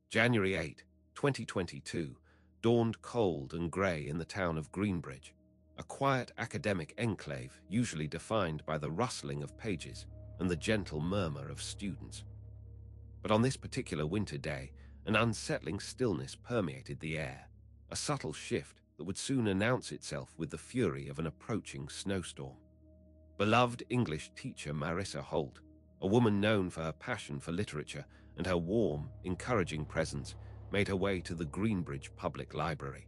January 8, 2022, dawned cold and grey in the town of Greenbridge, a quiet academic enclave usually defined by the rustling of pages and the gentle murmur of students. But on this particular winter day, an unsettling stillness permeated the air, a subtle shift that would soon announce itself with the fury of an approaching snowstorm. Beloved English teacher Marissa Holt, a woman known for her passion for literature and her warm, encouraging presence, made her way to the Greenbridge Public Library.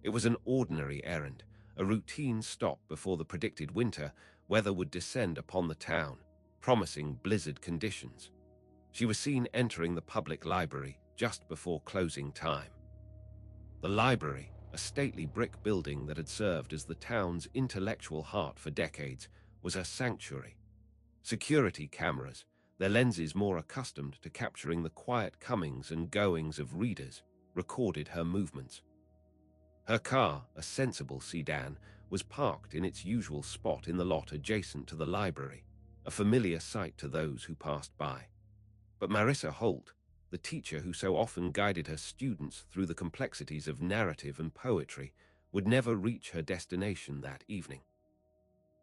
It was an ordinary errand, a routine stop before the predicted winter weather would descend upon the town, promising blizzard conditions. She was seen entering the public library just before closing time. The library, a stately brick building that had served as the town's intellectual heart for decades, was her sanctuary. Security cameras, their lenses more accustomed to capturing the quiet comings and goings of readers, recorded her movements. Her car, a sensible sedan, was parked in its usual spot in the lot adjacent to the library, a familiar sight to those who passed by. But Marissa Holt, the teacher who so often guided her students through the complexities of narrative and poetry, would never reach her destination that evening.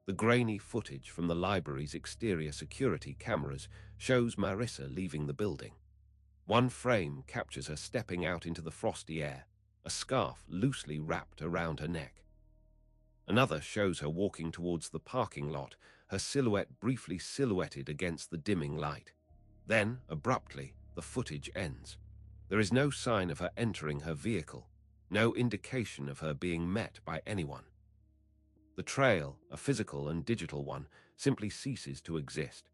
The grainy footage from the library's exterior security cameras shows Marissa leaving the building. One frame captures her stepping out into the frosty air, a scarf loosely wrapped around her neck. Another shows her walking towards the parking lot, her silhouette briefly silhouetted against the dimming light. Then, abruptly, the footage ends. There is no sign of her entering her vehicle, no indication of her being met by anyone. The trail, a physical and digital one, simply ceases to exist.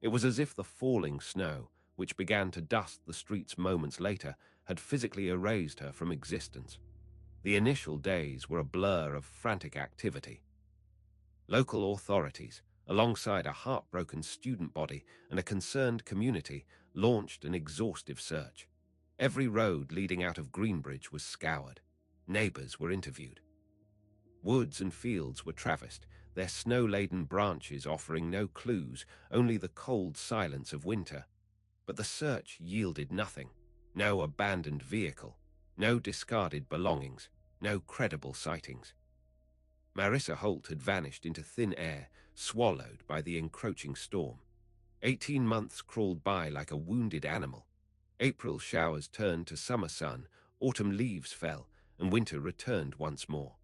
It was as if the falling snow, which began to dust the streets moments later, had physically erased her from existence. The initial days were a blur of frantic activity. Local authorities, alongside a heartbroken student body and a concerned community, launched an exhaustive search. Every road leading out of Greenbridge was scoured. Neighbors were interviewed. Woods and fields were traversed, their snow-laden branches offering no clues, only the cold silence of winter. But the search yielded nothing. No abandoned vehicle, no discarded belongings, no credible sightings. Marissa Holt had vanished into thin air, swallowed by the encroaching storm. 18 months crawled by like a wounded animal. April showers turned to summer sun, autumn leaves fell, and winter returned once more.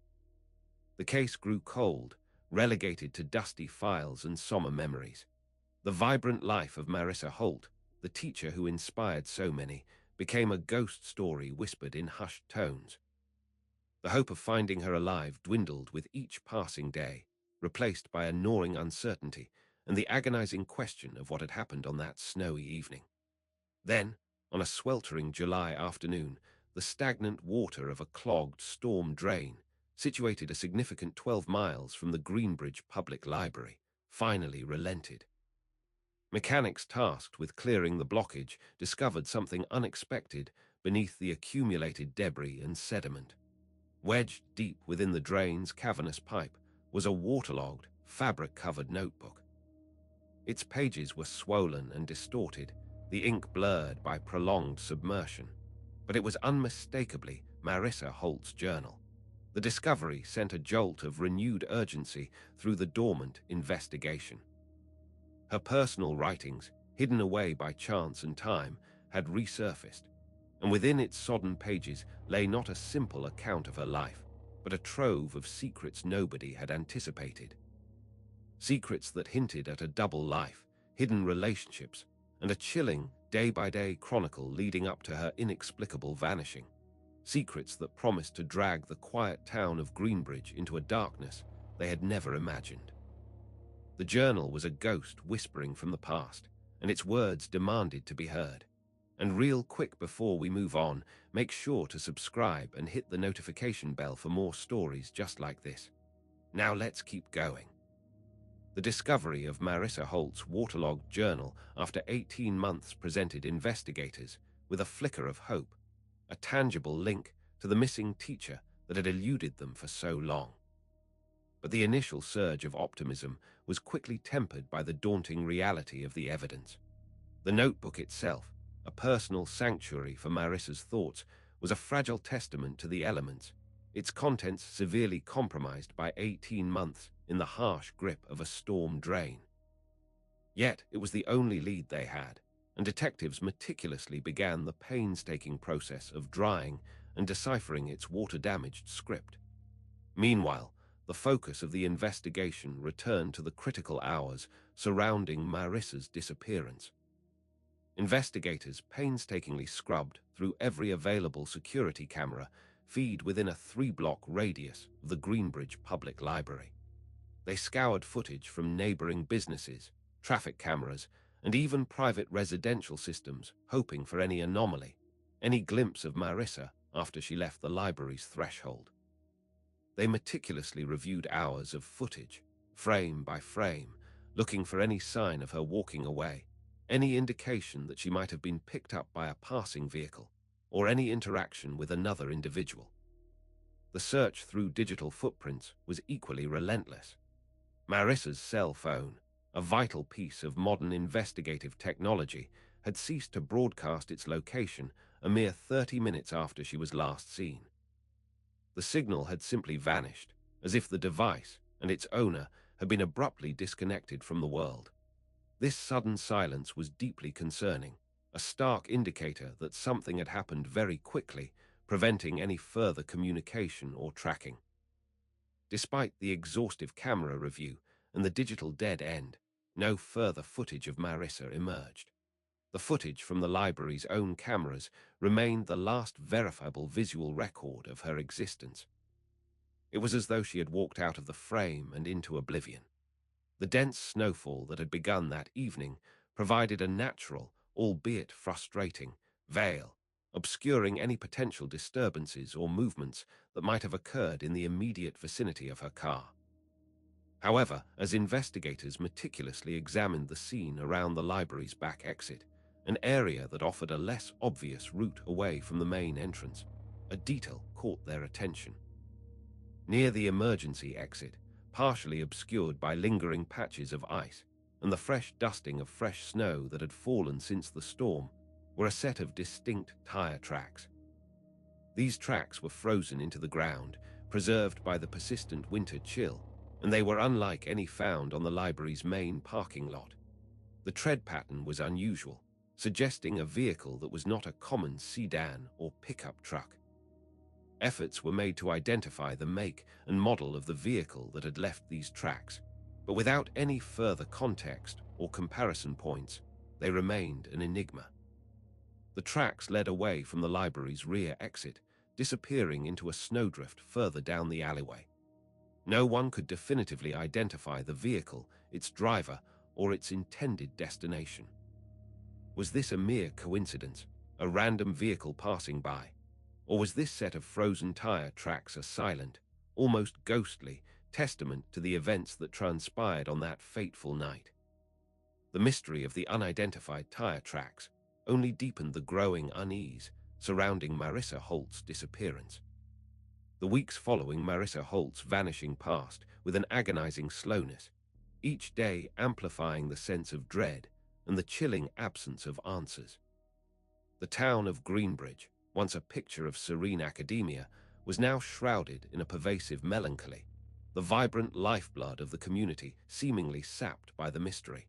The case grew cold, relegated to dusty files and somber memories. The vibrant life of Marissa Holt, the teacher who inspired so many, became a ghost story whispered in hushed tones. The hope of finding her alive dwindled with each passing day, replaced by a gnawing uncertainty and the agonizing question of what had happened on that snowy evening. Then, on a sweltering July afternoon, the stagnant water of a clogged storm drain, situated a significant 12 miles from the Greenbridge Public Library, finally relented. Mechanics tasked with clearing the blockage discovered something unexpected beneath the accumulated debris and sediment. Wedged deep within the drain's cavernous pipe was a waterlogged, fabric-covered notebook. Its pages were swollen and distorted, the ink blurred by prolonged submersion, but it was unmistakably Marissa Holt's journal. The discovery sent a jolt of renewed urgency through the dormant investigation. Her personal writings, hidden away by chance and time, had resurfaced, and within its sodden pages lay not a simple account of her life, but a trove of secrets nobody had anticipated. Secrets that hinted at a double life, hidden relationships, and a chilling, day-by-day chronicle leading up to her inexplicable vanishing. Secrets that promised to drag the quiet town of Greenbridge into a darkness they had never imagined. The journal was a ghost whispering from the past, and its words demanded to be heard. And real quick before we move on, make sure to subscribe and hit the notification bell for more stories just like this. Now let's keep going. The discovery of Marissa Holt's waterlogged journal after 18 months presented investigators with a flicker of hope, a tangible link to the missing teacher that had eluded them for so long. But the initial surge of optimism was quickly tempered by the daunting reality of the evidence. The notebook itself, a personal sanctuary for Marissa's thoughts, was a fragile testament to the elements, its contents severely compromised by 18 months in the harsh grip of a storm drain. Yet it was the only lead they had, and detectives meticulously began the painstaking process of drying and deciphering its water-damaged script. Meanwhile, the focus of the investigation returned to the critical hours surrounding Marissa's disappearance. Investigators painstakingly scrubbed through every available security camera feed within a 3-block radius of the Greenbridge Public Library. They scoured footage from neighboring businesses, traffic cameras, and even private residential systems, hoping for any anomaly, any glimpse of Marissa after she left the library's threshold. They meticulously reviewed hours of footage, frame by frame, looking for any sign of her walking away, any indication that she might have been picked up by a passing vehicle, or any interaction with another individual. The search through digital footprints was equally relentless. Marissa's cell phone, a vital piece of modern investigative technology, had ceased to broadcast its location a mere 30 minutes after she was last seen. The signal had simply vanished, as if the device and its owner had been abruptly disconnected from the world. This sudden silence was deeply concerning, a stark indicator that something had happened very quickly, preventing any further communication or tracking. Despite the exhaustive camera review and the digital dead end, no further footage of Marissa emerged. The footage from the library's own cameras remained the last verifiable visual record of her existence. It was as though she had walked out of the frame and into oblivion. The dense snowfall that had begun that evening provided a natural, albeit frustrating, veil, obscuring any potential disturbances or movements that might have occurred in the immediate vicinity of her car. However, as investigators meticulously examined the scene around the library's back exit, an area that offered a less obvious route away from the main entrance, a detail caught their attention. Near the emergency exit, partially obscured by lingering patches of ice and the fresh dusting of fresh snow that had fallen since the storm, were a set of distinct tire tracks. These tracks were frozen into the ground, preserved by the persistent winter chill, and they were unlike any found on the library's main parking lot. The tread pattern was unusual, suggesting a vehicle that was not a common sedan or pickup truck. Efforts were made to identify the make and model of the vehicle that had left these tracks, but without any further context or comparison points, they remained an enigma. The tracks led away from the library's rear exit, disappearing into a snowdrift further down the alleyway. No one could definitively identify the vehicle, its driver, or its intended destination. Was this a mere coincidence, a random vehicle passing by? Or was this set of frozen tire tracks a silent, almost ghostly, testament to the events that transpired on that fateful night? The mystery of the unidentified tire tracks only deepened the growing unease surrounding Marissa Holt's disappearance. The weeks following Marissa Holt's vanishing passed with an agonizing slowness, each day amplifying the sense of dread and the chilling absence of answers. The town of Greenbridge, once a picture of serene academia, was now shrouded in a pervasive melancholy, the vibrant lifeblood of the community seemingly sapped by the mystery.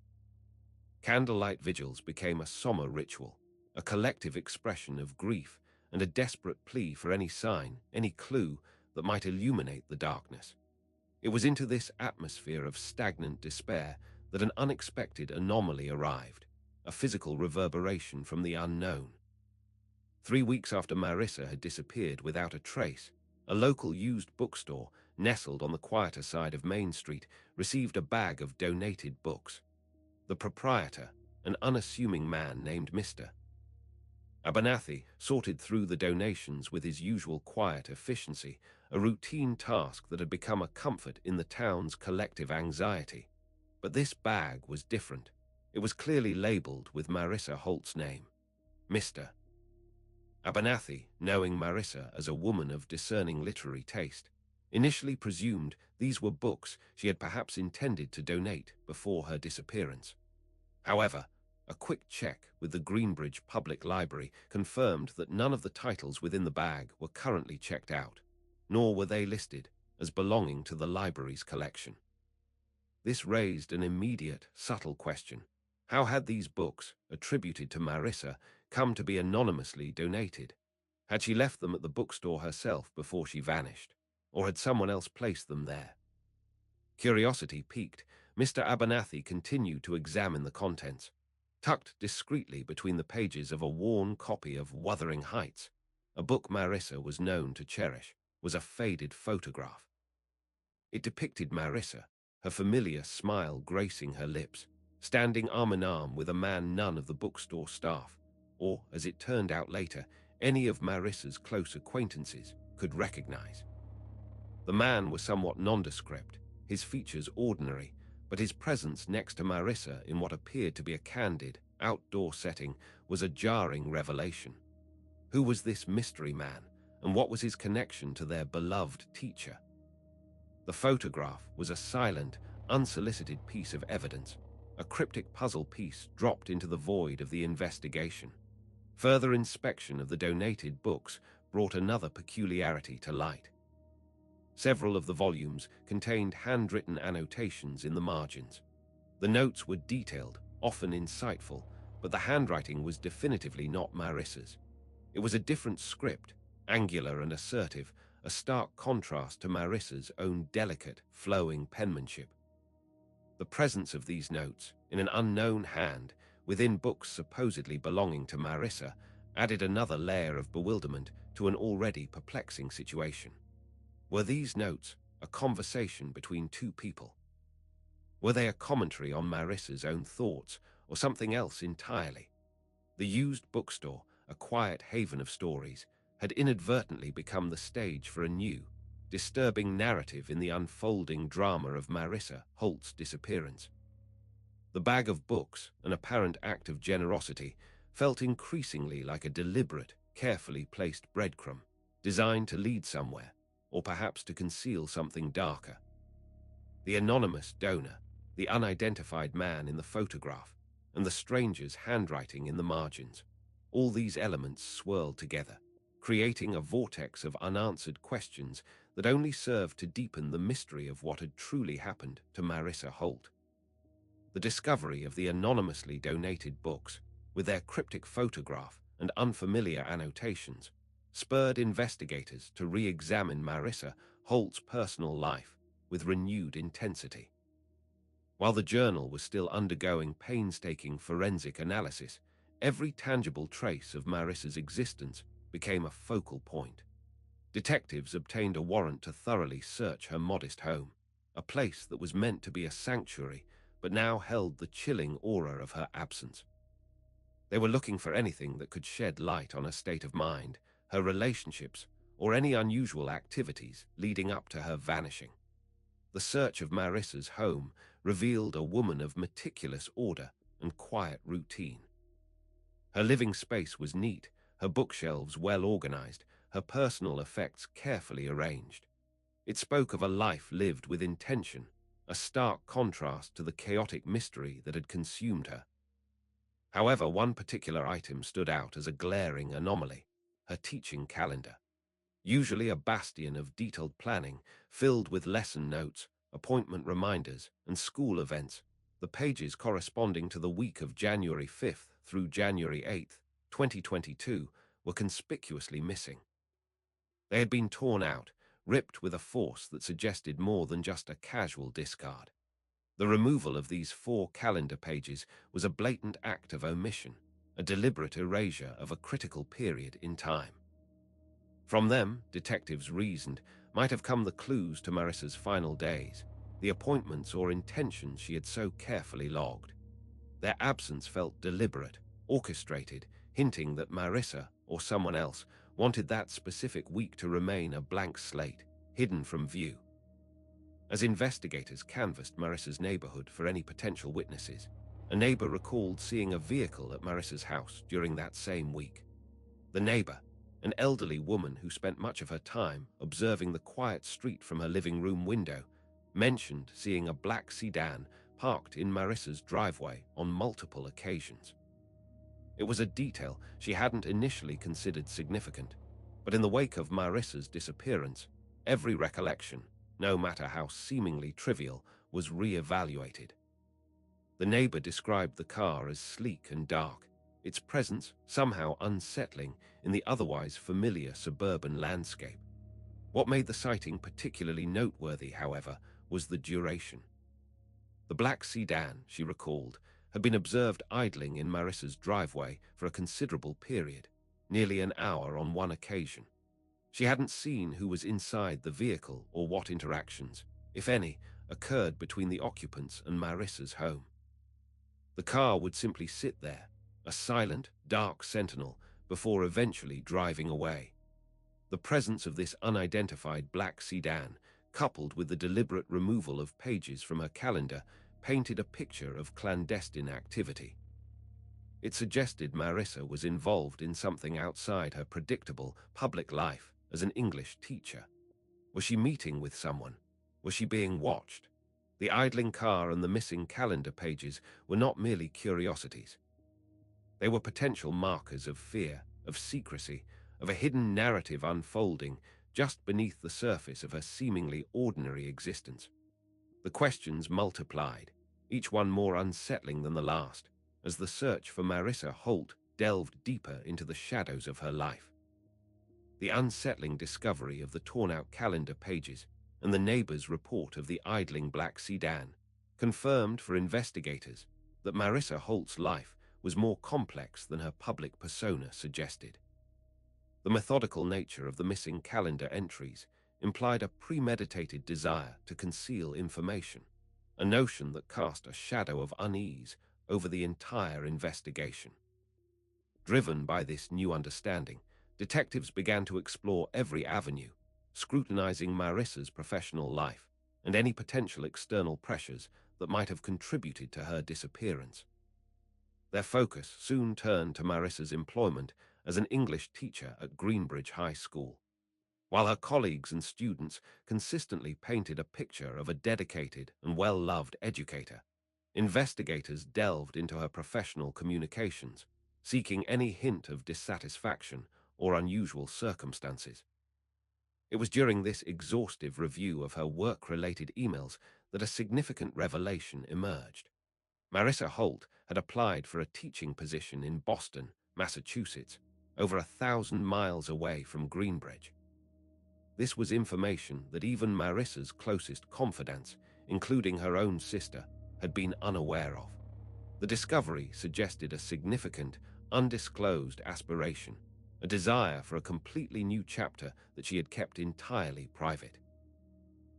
Candlelight vigils became a somber ritual, a collective expression of grief and a desperate plea for any sign, any clue that might illuminate the darkness. It was into this atmosphere of stagnant despair that an unexpected anomaly arrived, a physical reverberation from the unknown. 3 weeks after Marissa had disappeared without a trace, a local used bookstore, nestled on the quieter side of Main Street, received a bag of donated books. The proprietor, an unassuming man named Mr. Abernathy, sorted through the donations with his usual quiet efficiency, a routine task that had become a comfort in the town's collective anxiety. But this bag was different. It was clearly labeled with Marissa Holt's name, Mr. Abernathy, knowing Marissa as a woman of discerning literary taste, initially presumed these were books she had perhaps intended to donate before her disappearance. However, A quick check with the Greenbridge Public Library confirmed that none of the titles within the bag were currently checked out, nor were they listed as belonging to the library's collection. This raised an immediate, subtle question. How had these books, attributed to Marissa, come to be anonymously donated? Had she left them at the bookstore herself before she vanished, or had someone else placed them there? Curiosity piqued, Mr. Abernathy continued to examine the contents. Tucked discreetly between the pages of a worn copy of Wuthering Heights, a book Marissa was known to cherish, was a faded photograph. It depicted Marissa, her familiar smile gracing her lips, standing arm in arm with a man none of the bookstore staff, or, as it turned out later, any of Marissa's close acquaintances could recognize. The man was somewhat nondescript, his features ordinary, but his presence next to Marissa in what appeared to be a candid, outdoor setting was a jarring revelation. Who was this mystery man, and what was his connection to their beloved teacher? The photograph was a silent, unsolicited piece of evidence, a cryptic puzzle piece dropped into the void of the investigation. Further inspection of the donated books brought another peculiarity to light. Several of the volumes contained handwritten annotations in the margins. The notes were detailed, often insightful, but the handwriting was definitively not Marissa's. It was a different script, angular and assertive, a stark contrast to Marissa's own delicate, flowing penmanship. The presence of these notes, in an unknown hand, within books supposedly belonging to Marissa, added another layer of bewilderment to an already perplexing situation. Were these notes a conversation between two people? Were they a commentary on Marissa's own thoughts, or something else entirely? The used bookstore, a quiet haven of stories, had inadvertently become the stage for a new, disturbing narrative in the unfolding drama of Marissa Holt's disappearance. The bag of books, an apparent act of generosity, felt increasingly like a deliberate, carefully placed breadcrumb, designed to lead somewhere, or perhaps to conceal something darker. The anonymous donor, the unidentified man in the photograph, and the stranger's handwriting in the margins, all these elements swirled together, creating a vortex of unanswered questions that only served to deepen the mystery of what had truly happened to Marissa Holt. The discovery of the anonymously donated books, with their cryptic photograph and unfamiliar annotations, spurred investigators to re-examine Marissa Holt's personal life with renewed intensity. While the journal was still undergoing painstaking forensic analysis, every tangible trace of Marissa's existence became a focal point. Detectives obtained a warrant to thoroughly search her modest home, a place that was meant to be a sanctuary but now held the chilling aura of her absence. They were looking for anything that could shed light on her state of mind, her relationships, or any unusual activities leading up to her vanishing. The search of Marissa's home revealed a woman of meticulous order and quiet routine. Her living space was neat, her bookshelves well organized, her personal effects carefully arranged. It spoke of a life lived with intention, a stark contrast to the chaotic mystery that had consumed her. However, one particular item stood out as a glaring anomaly: her teaching calendar. Usually a bastion of detailed planning, filled with lesson notes, appointment reminders, and school events, the pages corresponding to the week of January 5th through January 8th, 2022, were conspicuously missing. They had been torn out, ripped with a force that suggested more than just a casual discard. The removal of these 4 calendar pages was a blatant act of omission, a deliberate erasure of a critical period in time. From them, detectives reasoned, might have come the clues to Marissa's final days, the appointments or intentions she had so carefully logged. Their absence felt deliberate, orchestrated, hinting that Marissa, or someone else, wanted that specific week to remain a blank slate, hidden from view. As investigators canvassed Marissa's neighborhood for any potential witnesses, a neighbor recalled seeing a vehicle at Marissa's house during that same week. The neighbor, an elderly woman who spent much of her time observing the quiet street from her living room window, mentioned seeing a black sedan parked in Marissa's driveway on multiple occasions. It was a detail she hadn't initially considered significant, but in the wake of Marissa's disappearance, every recollection, no matter how seemingly trivial, was re-evaluated. The neighbor described the car as sleek and dark, its presence somehow unsettling in the otherwise familiar suburban landscape. What made the sighting particularly noteworthy, however, was the duration. The black sedan, she recalled, had been observed idling in Marissa's driveway for a considerable period, nearly an hour on one occasion. She hadn't seen who was inside the vehicle or what interactions, if any, occurred between the occupants and Marissa's home. The car would simply sit there, a silent, dark sentinel, before eventually driving away. The presence of this unidentified black sedan, coupled with the deliberate removal of pages from her calendar, painted a picture of clandestine activity. It suggested Marissa was involved in something outside her predictable public life as an English teacher. Was she meeting with someone? Was she being watched? The idling car and the missing calendar pages were not merely curiosities. They were potential markers of fear, of secrecy, of a hidden narrative unfolding just beneath the surface of her seemingly ordinary existence. The questions multiplied, each one more unsettling than the last, as the search for Marissa Holt delved deeper into the shadows of her life. The unsettling discovery of the torn-out calendar pages and the neighbor's report of the idling black sedan confirmed for investigators that Marissa Holt's life was more complex than her public persona suggested. The methodical nature of the missing calendar entries implied a premeditated desire to conceal information, a notion that cast a shadow of unease over the entire investigation. Driven by this new understanding, detectives began to explore every avenue, scrutinizing Marissa's professional life and any potential external pressures that might have contributed to her disappearance. Their focus soon turned to Marissa's employment as an English teacher at Greenbridge High School. While her colleagues and students consistently painted a picture of a dedicated and well-loved educator, investigators delved into her professional communications, seeking any hint of dissatisfaction or unusual circumstances. It was during this exhaustive review of her work-related emails that a significant revelation emerged. Marissa Holt had applied for a teaching position in Boston, Massachusetts, over 1,000 miles away from Greenbridge. This was information that even Marissa's closest confidants, including her own sister, had been unaware of. The discovery suggested a significant, undisclosed aspiration, a desire for a completely new chapter that she had kept entirely private.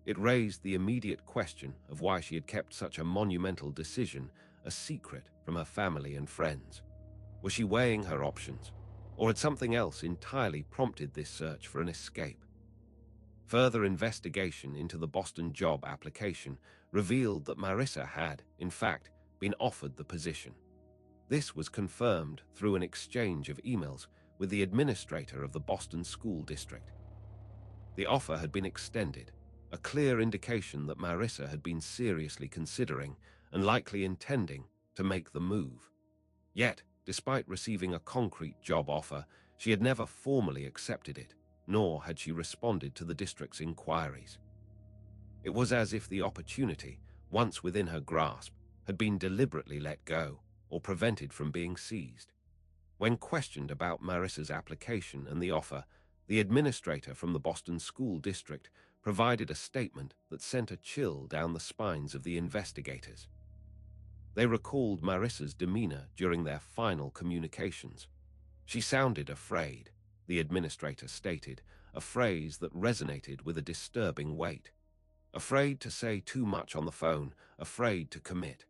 It raised the immediate question of why she had kept such a monumental decision a secret from her family and friends. Was she weighing her options, or had something else entirely prompted this search for an escape? Further investigation into the Boston job application revealed that Marissa had, in fact, been offered the position. This was confirmed through an exchange of emails with the administrator of the Boston School District. The offer had been extended, a clear indication that Marissa had been seriously considering and likely intending to make the move. Yet, despite receiving a concrete job offer, she had never formally accepted it, nor had she responded to the district's inquiries. It was as if the opportunity, once within her grasp, had been deliberately let go or prevented from being seized. When questioned about Marissa's application and the offer, the administrator from the Boston School District provided a statement that sent a chill down the spines of the investigators. They recalled Marissa's demeanor during their final communications. She sounded afraid, the administrator stated, a phrase that resonated with a disturbing weight. Afraid to say too much on the phone, afraid to commit.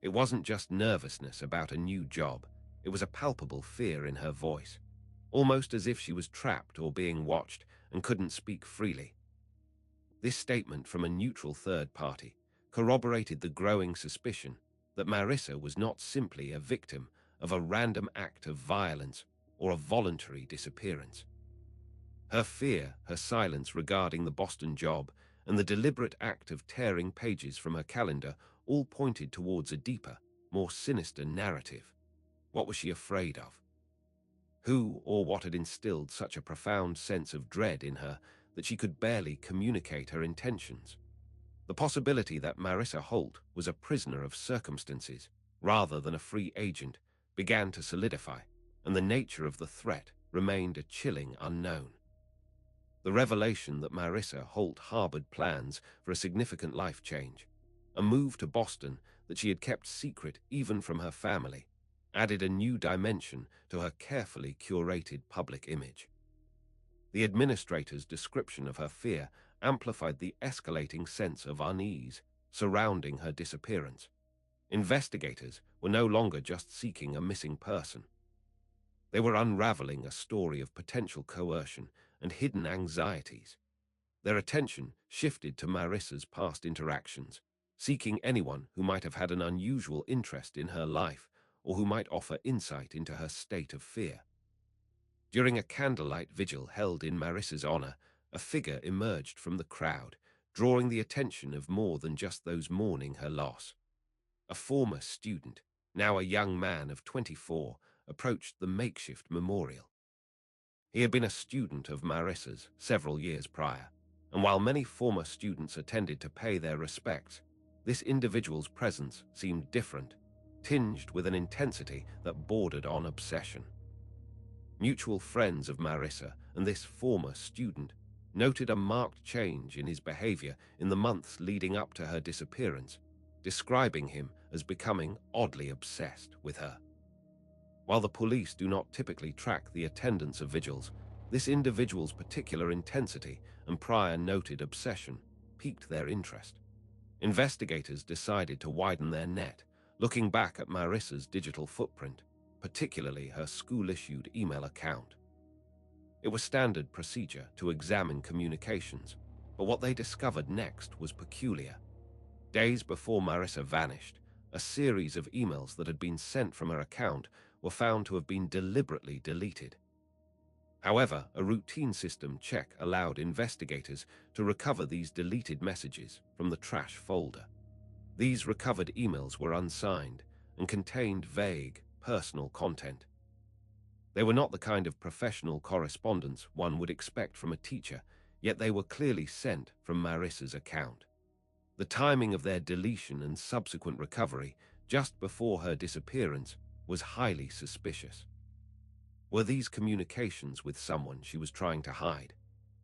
It wasn't just nervousness about a new job, it was a palpable fear in her voice, almost as if she was trapped or being watched and couldn't speak freely. This statement from a neutral third party corroborated the growing suspicion that Marissa was not simply a victim of a random act of violence or a voluntary disappearance. Her fear, her silence regarding the Boston job, and the deliberate act of tearing pages from her calendar all pointed towards a deeper, more sinister narrative. What was she afraid of? Who or what had instilled such a profound sense of dread in her that she could barely communicate her intentions? The possibility that Marissa Holt was a prisoner of circumstances, rather than a free agent, began to solidify, and the nature of the threat remained a chilling unknown. The revelation that Marissa Holt harbored plans for a significant life change, a move to Boston that she had kept secret even from her family, added a new dimension to her carefully curated public image. The administrator's description of her fear amplified the escalating sense of unease surrounding her disappearance. Investigators were no longer just seeking a missing person. They were unraveling a story of potential coercion and hidden anxieties. Their attention shifted to Marissa's past interactions, seeking anyone who might have had an unusual interest in her life or who might offer insight into her state of fear. During a candlelight vigil held in Marissa's honor, a figure emerged from the crowd, drawing the attention of more than just those mourning her loss. A former student, now a young man of 24, approached the makeshift memorial. He had been a student of Marissa's several years prior, and while many former students attended to pay their respects, this individual's presence seemed different, tinged with an intensity that bordered on obsession. Mutual friends of Marissa and this former student noted a marked change in his behavior in the months leading up to her disappearance, describing him as becoming oddly obsessed with her. While the police do not typically track the attendance of vigils, this individual's particular intensity and prior noted obsession piqued their interest. Investigators decided to widen their net, looking back at Marissa's digital footprint, particularly her school-issued email account. It was standard procedure to examine communications, but what they discovered next was peculiar. Days before Marissa vanished, a series of emails that had been sent from her account were found to have been deliberately deleted. However, a routine system check allowed investigators to recover these deleted messages from the trash folder. These recovered emails were unsigned and contained vague, personal content. They were not the kind of professional correspondence one would expect from a teacher, yet they were clearly sent from Marissa's account. The timing of their deletion and subsequent recovery, just before her disappearance, was highly suspicious. Were these communications with someone she was trying to hide?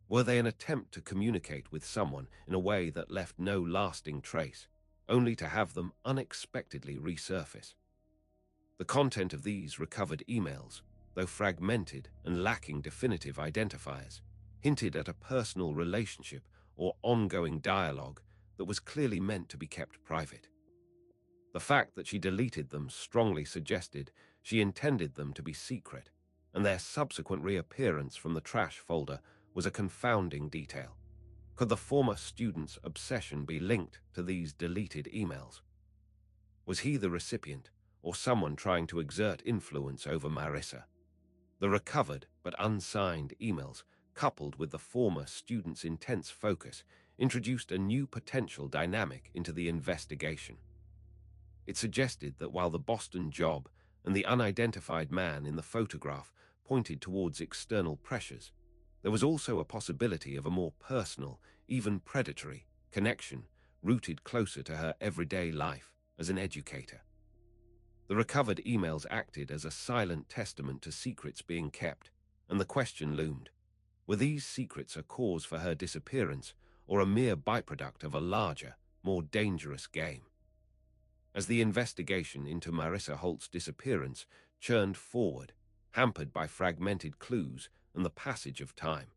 Were they an attempt to communicate with someone in a way that left no lasting trace, only to have them unexpectedly resurface? The content of these recovered emails, though fragmented and lacking definitive identifiers, hinted at a personal relationship or ongoing dialogue that was clearly meant to be kept private. The fact that she deleted them strongly suggested she intended them to be secret, and their subsequent reappearance from the trash folder was a confounding detail. Could the former student's obsession be linked to these deleted emails? Was he the recipient, or someone trying to exert influence over Marissa? The recovered but unsigned emails, coupled with the former student's intense focus, introduced a new potential dynamic into the investigation. It suggested that while the Boston job and the unidentified man in the photograph pointed towards external pressures, there was also a possibility of a more personal, even predatory, connection rooted closer to her everyday life as an educator. The recovered emails acted as a silent testament to secrets being kept, and the question loomed: were these secrets a cause for her disappearance, or a mere byproduct of a larger, more dangerous game? As the investigation into Marissa Holt's disappearance churned forward, hampered by fragmented clues and the passage of time,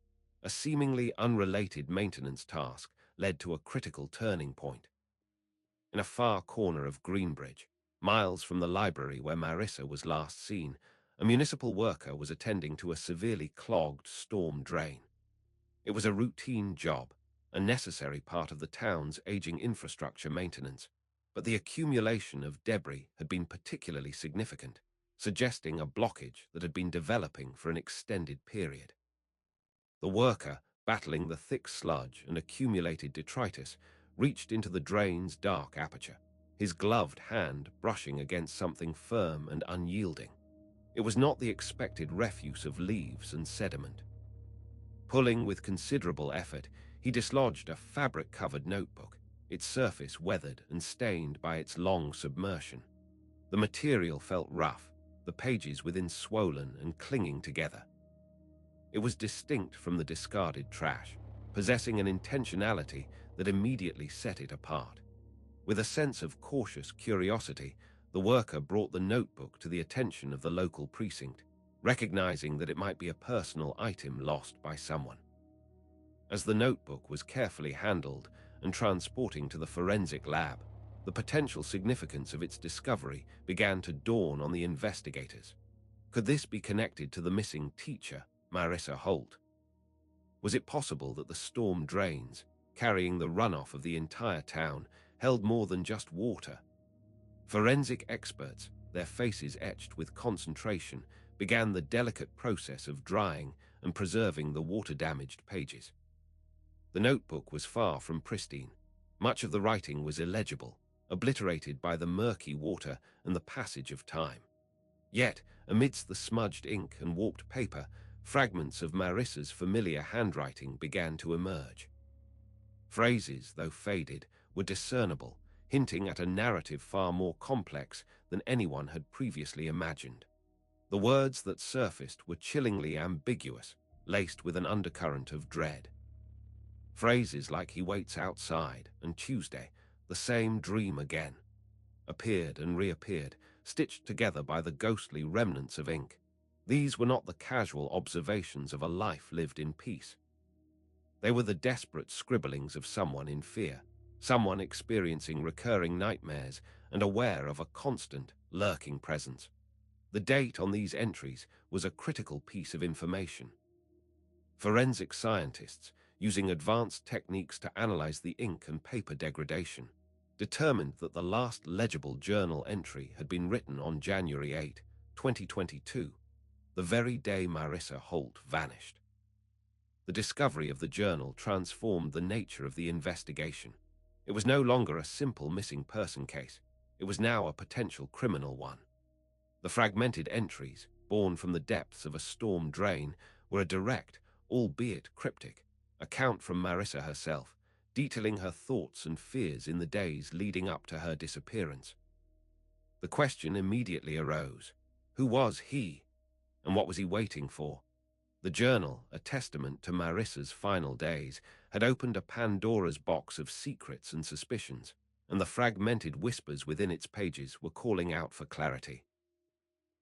a seemingly unrelated maintenance task led to a critical turning point. In a far corner of Greenbridge, miles from the library where Marissa was last seen, a municipal worker was attending to a severely clogged storm drain. It was a routine job, a necessary part of the town's aging infrastructure maintenance, but the accumulation of debris had been particularly significant, suggesting a blockage that had been developing for an extended period. The worker, battling the thick sludge and accumulated detritus, reached into the drain's dark aperture, his gloved hand brushing against something firm and unyielding. It was not the expected refuse of leaves and sediment. Pulling with considerable effort, he dislodged a fabric-covered notebook, its surface weathered and stained by its long submersion. The material felt rough, the pages within swollen and clinging together. It was distinct from the discarded trash, possessing an intentionality that immediately set it apart. With a sense of cautious curiosity, the worker brought the notebook to the attention of the local precinct, recognizing that it might be a personal item lost by someone. As the notebook was carefully handled and transporting to the forensic lab, the potential significance of its discovery began to dawn on the investigators. Could this be connected to the missing teacher, Marissa Holt? Was it possible that the storm drains, carrying the runoff of the entire town, held more than just water? Forensic experts, their faces etched with concentration, began the delicate process of drying and preserving the water-damaged pages. The notebook was far from pristine. Much of the writing was illegible, obliterated by the murky water and the passage of time. Yet, amidst the smudged ink and warped paper, fragments of Marissa's familiar handwriting began to emerge. Phrases, though faded, were discernible, hinting at a narrative far more complex than anyone had previously imagined. The words that surfaced were chillingly ambiguous, laced with an undercurrent of dread. Phrases like "he waits outside" and "Tuesday, the same dream again," appeared and reappeared, stitched together by the ghostly remnants of ink. These were not the casual observations of a life lived in peace. They were the desperate scribblings of someone in fear, someone experiencing recurring nightmares and aware of a constant, lurking presence. The date on these entries was a critical piece of information. Forensic scientists, using advanced techniques to analyze the ink and paper degradation, determined that the last legible journal entry had been written on January 8, 2022, the very day Marissa Holt vanished. The discovery of the journal transformed the nature of the investigation. It was no longer a simple missing person case. It was now a potential criminal one. The fragmented entries, born from the depths of a storm drain, were a direct, albeit cryptic, account from Marissa herself, detailing her thoughts and fears in the days leading up to her disappearance. The question immediately arose: who was he, and what was he waiting for? The journal, a testament to Marissa's final days, had opened a Pandora's box of secrets and suspicions, and the fragmented whispers within its pages were calling out for clarity.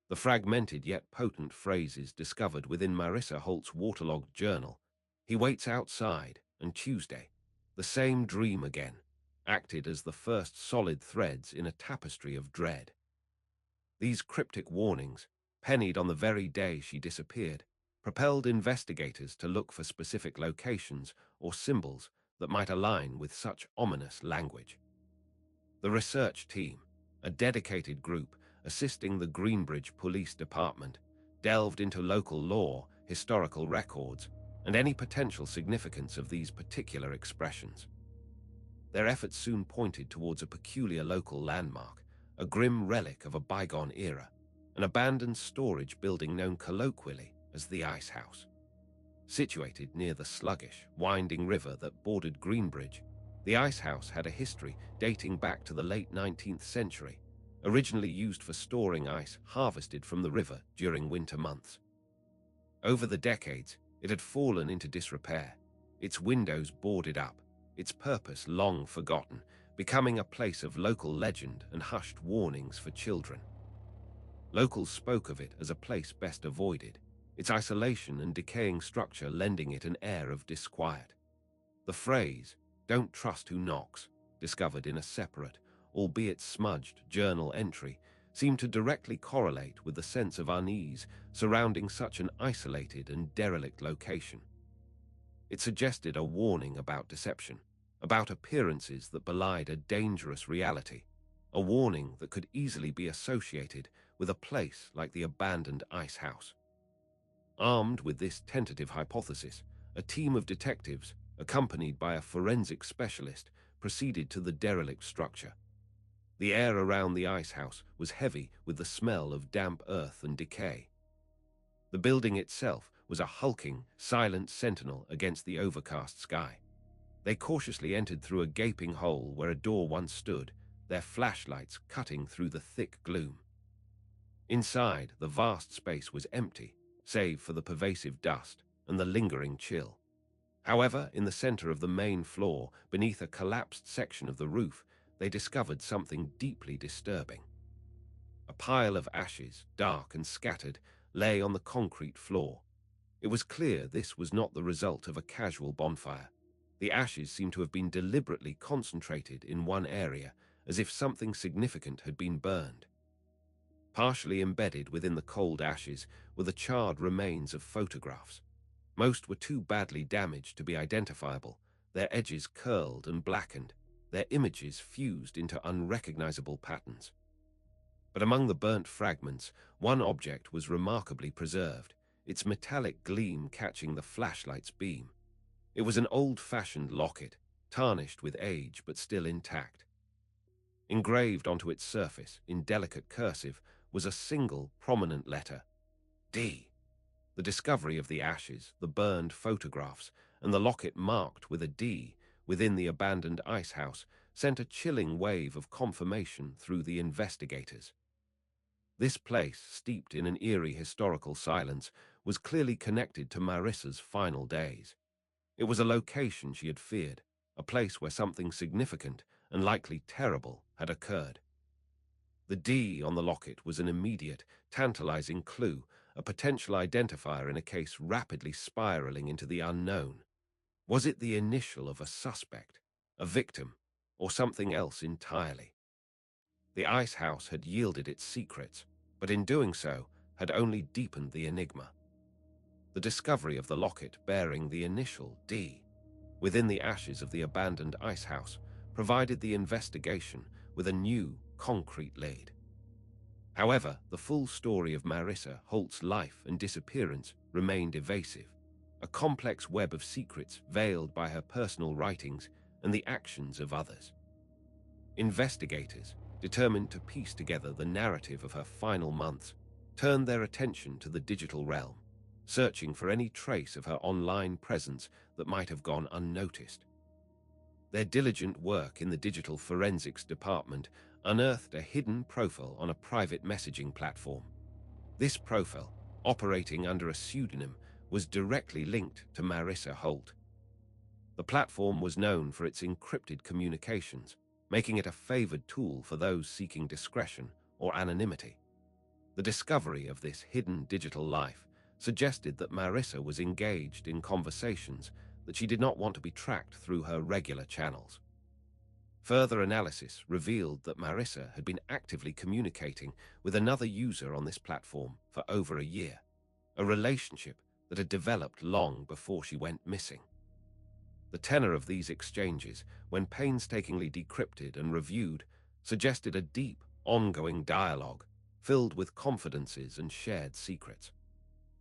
The fragmented yet potent phrases discovered within Marissa Holt's waterlogged journal, "He waits outside," and "Tuesday, the same dream again," acted as the first solid threads in a tapestry of dread. These cryptic warnings, pennied on the very day she disappeared, propelled investigators to look for specific locations or symbols that might align with such ominous language. The research team, a dedicated group assisting the Greenbridge Police Department, delved into local law, historical records, and any potential significance of these particular expressions. Their efforts soon pointed towards a peculiar local landmark, a grim relic of a bygone era, an abandoned storage building known colloquially as the Ice House. Situated near the sluggish, winding river that bordered Greenbridge, the Ice House had a history dating back to the late 19th century, originally used for storing ice harvested from the river during winter months. Over the decades, it had fallen into disrepair, its windows boarded up, its purpose long forgotten, becoming a place of local legend and hushed warnings for children. Locals spoke of it as a place best avoided, its isolation and decaying structure lending it an air of disquiet. The phrase, "Don't trust who knocks," discovered in a separate, albeit smudged, journal entry, seemed to directly correlate with the sense of unease surrounding such an isolated and derelict location. It suggested a warning about deception, about appearances that belied a dangerous reality, a warning that could easily be associated with a place like the abandoned Ice House. Armed with this tentative hypothesis, a team of detectives, accompanied by a forensic specialist, proceeded to the derelict structure. The air around the ice house was heavy with the smell of damp earth and decay. The building itself was a hulking, silent sentinel against the overcast sky. They cautiously entered through a gaping hole where a door once stood, their flashlights cutting through the thick gloom. Inside, the vast space was empty, save for the pervasive dust and the lingering chill. However, in the center of the main floor, beneath a collapsed section of the roof, they discovered something deeply disturbing. A pile of ashes, dark and scattered, lay on the concrete floor. It was clear this was not the result of a casual bonfire. The ashes seemed to have been deliberately concentrated in one area, as if something significant had been burned. Partially embedded within the cold ashes were the charred remains of photographs. Most were too badly damaged to be identifiable, their edges curled and blackened, their images fused into unrecognizable patterns. But among the burnt fragments, one object was remarkably preserved, its metallic gleam catching the flashlight's beam. It was an old-fashioned locket, tarnished with age but still intact. Engraved onto its surface, in delicate cursive, was a single, prominent letter, D. The discovery of the ashes, the burned photographs, and the locket marked with a D within the abandoned ice house sent a chilling wave of confirmation through the investigators. This place, steeped in an eerie historical silence, was clearly connected to Marissa's final days. It was a location she had feared, a place where something significant and likely terrible had occurred. The D on the locket was an immediate, tantalizing clue, a potential identifier in a case rapidly spiraling into the unknown. Was it the initial of a suspect, a victim, or something else entirely? The ice house had yielded its secrets, but in doing so had only deepened the enigma. The discovery of the locket bearing the initial D within the ashes of the abandoned ice house provided the investigation with a new, concrete lead. However, the full story of Marissa Holt's life and disappearance remained evasive, a complex web of secrets veiled by her personal writings and the actions of others. Investigators, determined to piece together the narrative of her final months, turned their attention to the digital realm, searching for any trace of her online presence that might have gone unnoticed. Their diligent work in the digital forensics department unearthed a hidden profile on a private messaging platform. This profile, operating under a pseudonym, was directly linked to Marissa Holt. The platform was known for its encrypted communications, making it a favored tool for those seeking discretion or anonymity. The discovery of this hidden digital life suggested that Marissa was engaged in conversations that she did not want to be tracked through her regular channels. Further analysis revealed that Marissa had been actively communicating with another user on this platform for over a year, a relationship that had developed long before she went missing. The tenor of these exchanges, when painstakingly decrypted and reviewed, suggested a deep, ongoing dialogue filled with confidences and shared secrets.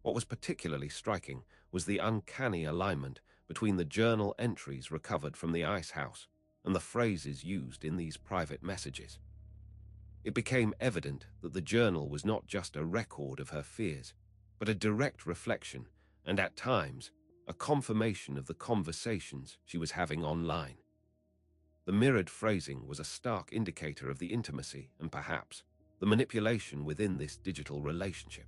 What was particularly striking was the uncanny alignment between the journal entries recovered from the ice house and the phrases used in these private messages. It became evident that the journal was not just a record of her fears, but a direct reflection, and at times, a confirmation of the conversations she was having online. The mirrored phrasing was a stark indicator of the intimacy and perhaps the manipulation within this digital relationship.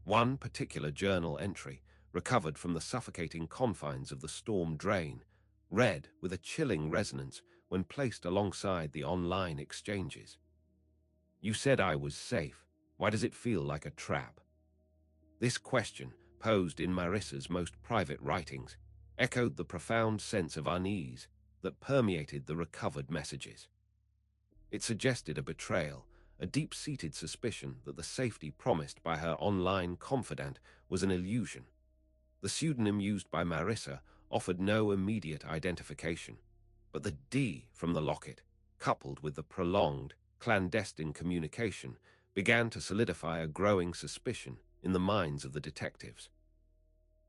One particular journal entry, recovered from the suffocating confines of the storm drain, read with a chilling resonance when placed alongside the online exchanges. "You said I was safe. Why does it feel like a trap?" This question, posed in Marissa's most private writings, echoed the profound sense of unease that permeated the recovered messages. It suggested a betrayal, a deep-seated suspicion that the safety promised by her online confidant was an illusion. The pseudonym used by Marissa offered no immediate identification, but the D from the locket, coupled with the prolonged, clandestine communication, began to solidify a growing suspicion in the minds of the detectives.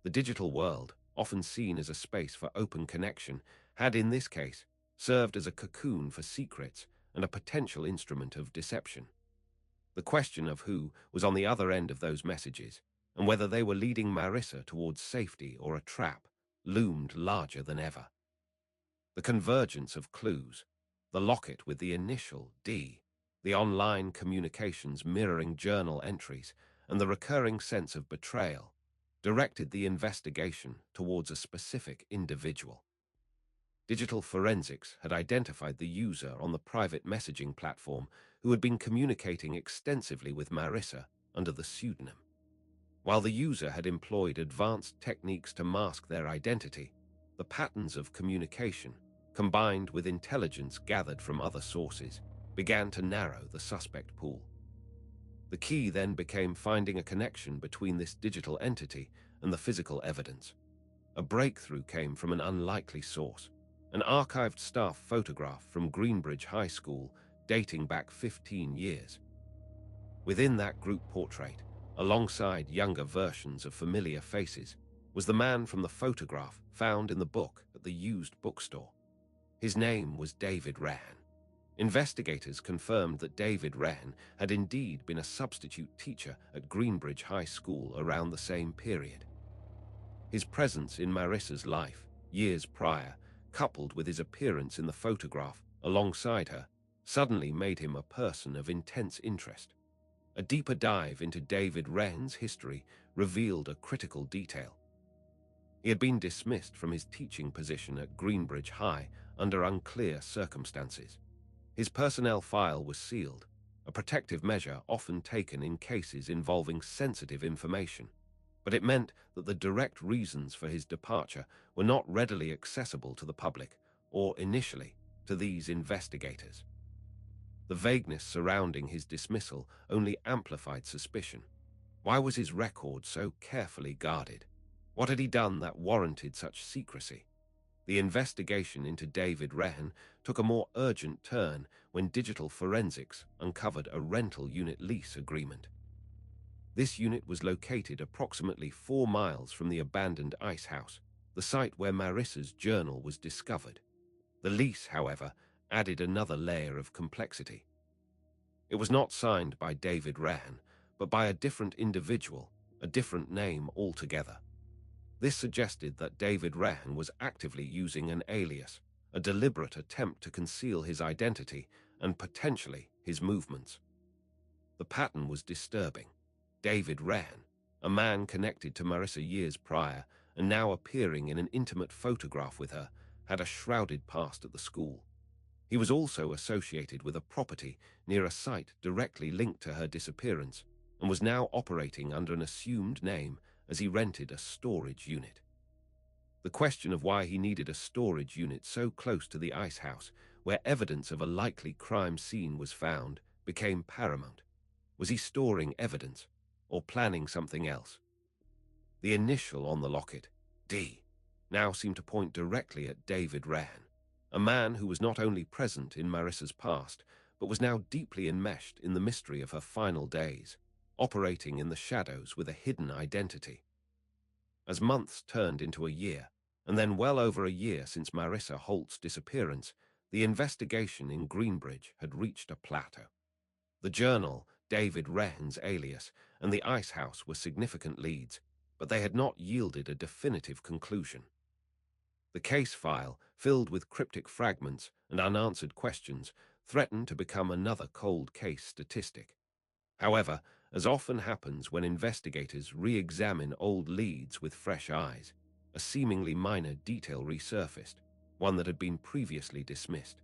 The digital world, often seen as a space for open connection, had in this case served as a cocoon for secrets and a potential instrument of deception. The question of who was on the other end of those messages, and whether they were leading Marissa towards safety or a trap, loomed larger than ever. The convergence of clues, the locket with the initial D, the online communications mirroring journal entries, and the recurring sense of betrayal, directed the investigation towards a specific individual. Digital forensics had identified the user on the private messaging platform who had been communicating extensively with Marissa under the pseudonym. While the user had employed advanced techniques to mask their identity, the patterns of communication, combined with intelligence gathered from other sources, began to narrow the suspect pool. The key then became finding a connection between this digital entity and the physical evidence. A breakthrough came from an unlikely source, an archived staff photograph from Greenbridge High School dating back 15 years. Within that group portrait, alongside younger versions of familiar faces, was the man from the photograph found in the book at the used bookstore. His name was David Rehan. Investigators confirmed that David Rehan had indeed been a substitute teacher at Greenbridge High School around the same period. His presence in Marissa's life, years prior, coupled with his appearance in the photograph alongside her, suddenly made him a person of intense interest. A deeper dive into David Rehan's history revealed a critical detail. He had been dismissed from his teaching position at Greenbridge High under unclear circumstances. His personnel file was sealed, a protective measure often taken in cases involving sensitive information, but it meant that the direct reasons for his departure were not readily accessible to the public, or initially, to these investigators. The vagueness surrounding his dismissal only amplified suspicion. Why was his record so carefully guarded? What had he done that warranted such secrecy? The investigation into David Rehan took a more urgent turn when digital forensics uncovered a rental unit lease agreement. This unit was located approximately 4 miles from the abandoned ice house, the site where Marissa's journal was discovered. The lease, however, added another layer of complexity. It was not signed by David Rehan, but by a different individual, a different name altogether. This suggested that David Rehan was actively using an alias, a deliberate attempt to conceal his identity and potentially his movements. The pattern was disturbing. David Rehan, a man connected to Marissa years prior and now appearing in an intimate photograph with her, had a shrouded past at the school. He was also associated with a property near a site directly linked to her disappearance and was now operating under an assumed name as he rented a storage unit. The question of why he needed a storage unit so close to the ice house, where evidence of a likely crime scene was found, became paramount. Was he storing evidence or planning something else? The initial on the locket, D, now seemed to point directly at David Rehan, a man who was not only present in Marissa's past, but was now deeply enmeshed in the mystery of her final days, operating in the shadows with a hidden identity. As months turned into a year, and then well over a year since Marissa Holt's disappearance, the investigation in Greenbridge had reached a plateau. The journal, David Rehan's alias, and the ice house were significant leads, but they had not yielded a definitive conclusion. The case file, filled with cryptic fragments and unanswered questions, threatened to become another cold case statistic. However, as often happens when investigators re-examine old leads with fresh eyes, a seemingly minor detail resurfaced, one that had been previously dismissed.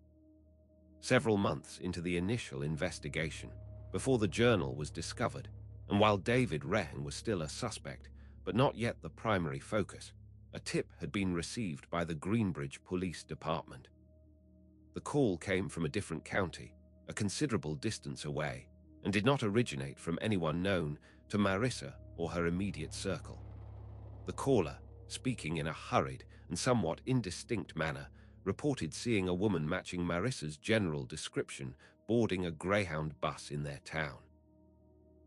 Several months into the initial investigation, before the journal was discovered, and while David Rehan was still a suspect, but not yet the primary focus, a tip had been received by the Greenbridge Police Department. The call came from a different county, a considerable distance away, and did not originate from anyone known to Marissa or her immediate circle. The caller, speaking in a hurried and somewhat indistinct manner, reported seeing a woman matching Marissa's general description boarding a Greyhound bus in their town.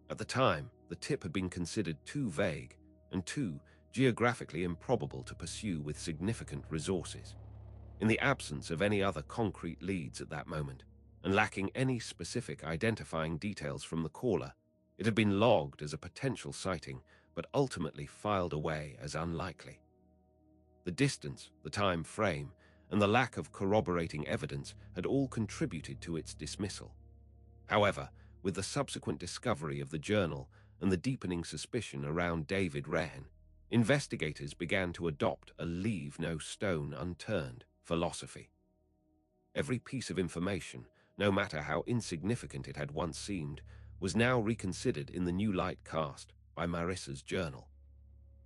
At the time, the tip had been considered too vague and too geographically improbable to pursue with significant resources. In the absence of any other concrete leads at that moment, and lacking any specific identifying details from the caller. It had been logged as a potential sighting, but ultimately filed away as unlikely. The distance, the time frame, and the lack of corroborating evidence had all contributed to its dismissal. However, with the subsequent discovery of the journal and the deepening suspicion around David Rehan, investigators began to adopt a leave no stone unturned philosophy. Every piece of information, no matter how insignificant it had once seemed, was now reconsidered in the new light cast by Marissa's journal.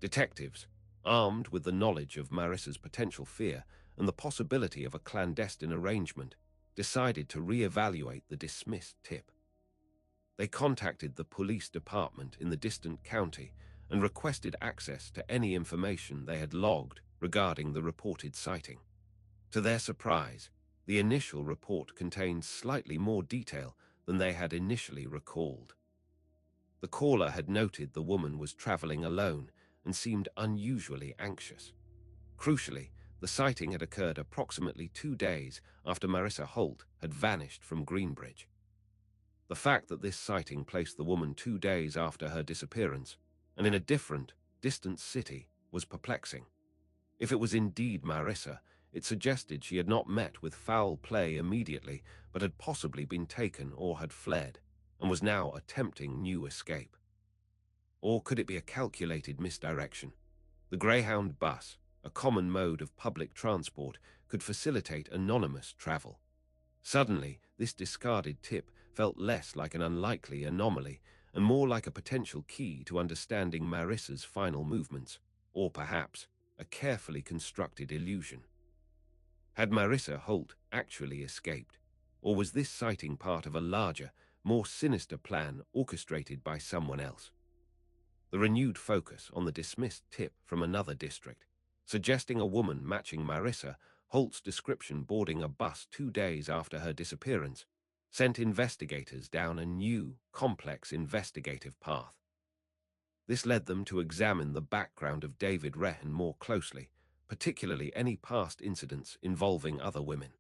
Detectives, armed with the knowledge of Marissa's potential fear and the possibility of a clandestine arrangement, decided to re-evaluate the dismissed tip. They contacted the police department in the distant county and requested access to any information they had logged regarding the reported sighting. To their surprise, the initial report contained slightly more detail than they had initially recalled. The caller had noted the woman was traveling alone and seemed unusually anxious. Crucially, the sighting had occurred approximately 2 days after Marissa Holt had vanished from Greenbridge. The fact that this sighting placed the woman 2 days after her disappearance, and in a different, distant city, was perplexing. If it was indeed Marissa, it suggested she had not met with foul play immediately, but had possibly been taken or had fled, and was now attempting new escape. Or could it be a calculated misdirection? The Greyhound bus, a common mode of public transport, could facilitate anonymous travel. Suddenly, this discarded tip felt less like an unlikely anomaly and more like a potential key to understanding Marissa's final movements, or perhaps a carefully constructed illusion. Had Marissa Holt actually escaped, or was this sighting part of a larger, more sinister plan orchestrated by someone else? The renewed focus on the dismissed tip from another district, suggesting a woman matching Marissa Holt's description boarding a bus 2 days after her disappearance, sent investigators down a new, complex investigative path. This led them to examine the background of David Rehan more closely, particularly any past incidents involving other women.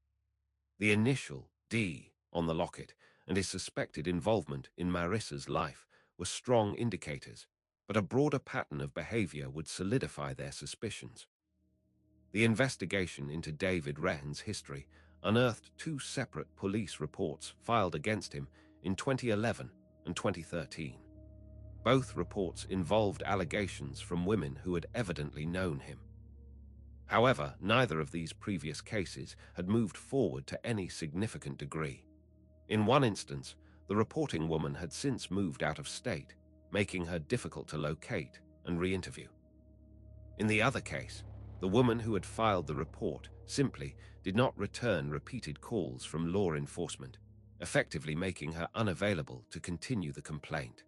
The initial D on the locket and his suspected involvement in Marissa's life were strong indicators, but a broader pattern of behavior would solidify their suspicions. The investigation into David Rehan's history unearthed 2 separate police reports filed against him in 2011 and 2013. Both reports involved allegations from women who had evidently known him. However, neither of these previous cases had moved forward to any significant degree. In one instance, the reporting woman had since moved out of state, making her difficult to locate and re-interview. In the other case, the woman who had filed the report simply did not return repeated calls from law enforcement, effectively making her unavailable to continue the complaint.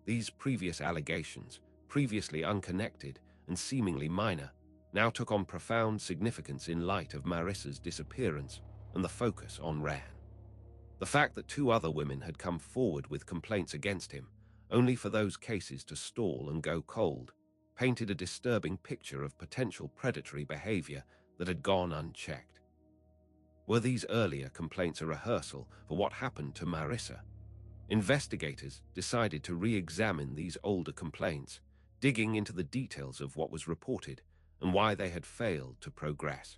These previous allegations, previously unconnected and seemingly minor, now took on profound significance in light of Marissa's disappearance and the focus on Rehan. The fact that 2 other women had come forward with complaints against him, only for those cases to stall and go cold, painted a disturbing picture of potential predatory behavior that had gone unchecked. Were these earlier complaints a rehearsal for what happened to Marissa? Investigators decided to re-examine these older complaints, digging into the details of what was reported and why they had failed to progress.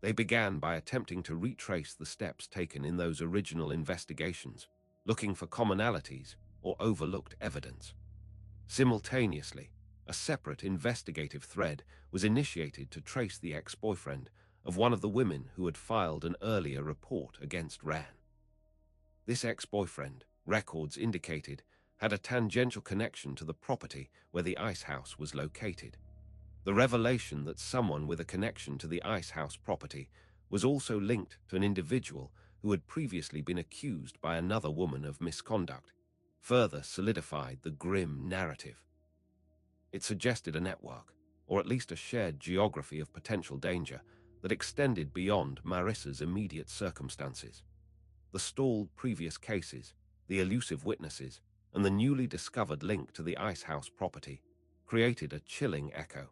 They began by attempting to retrace the steps taken in those original investigations, looking for commonalities or overlooked evidence. Simultaneously, a separate investigative thread was initiated to trace the ex-boyfriend of one of the women who had filed an earlier report against Rehan. This ex-boyfriend, records indicated, had a tangential connection to the property where the ice house was located. The revelation that someone with a connection to the ice house property was also linked to an individual who had previously been accused by another woman of misconduct further solidified the grim narrative. It suggested a network, or at least a shared geography of potential danger that extended beyond Marissa's immediate circumstances. The stalled previous cases, the elusive witnesses, and the newly discovered link to the ice house property created a chilling echo,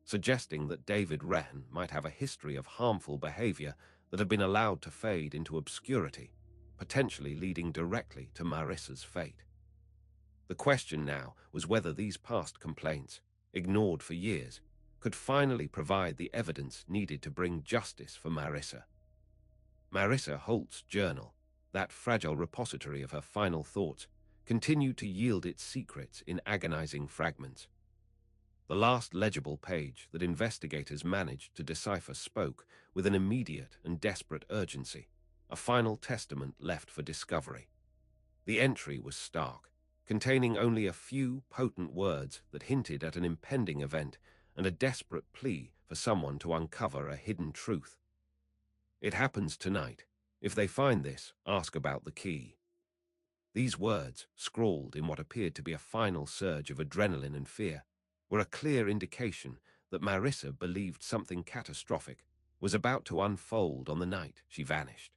suggesting that David Rehan might have a history of harmful behavior that had been allowed to fade into obscurity, potentially leading directly to Marissa's fate. The question now was whether these past complaints, ignored for years, could finally provide the evidence needed to bring justice for Marissa. Marissa Holt's journal, that fragile repository of her final thoughts, continued to yield its secrets in agonizing fragments. The last legible page that investigators managed to decipher spoke with an immediate and desperate urgency, a final testament left for discovery. The entry was stark, containing only a few potent words that hinted at an impending event and a desperate plea for someone to uncover a hidden truth. "It happens tonight. If they find this, ask about the key." These words, scrawled in what appeared to be a final surge of adrenaline and fear, were a clear indication that Marissa believed something catastrophic was about to unfold on the night she vanished.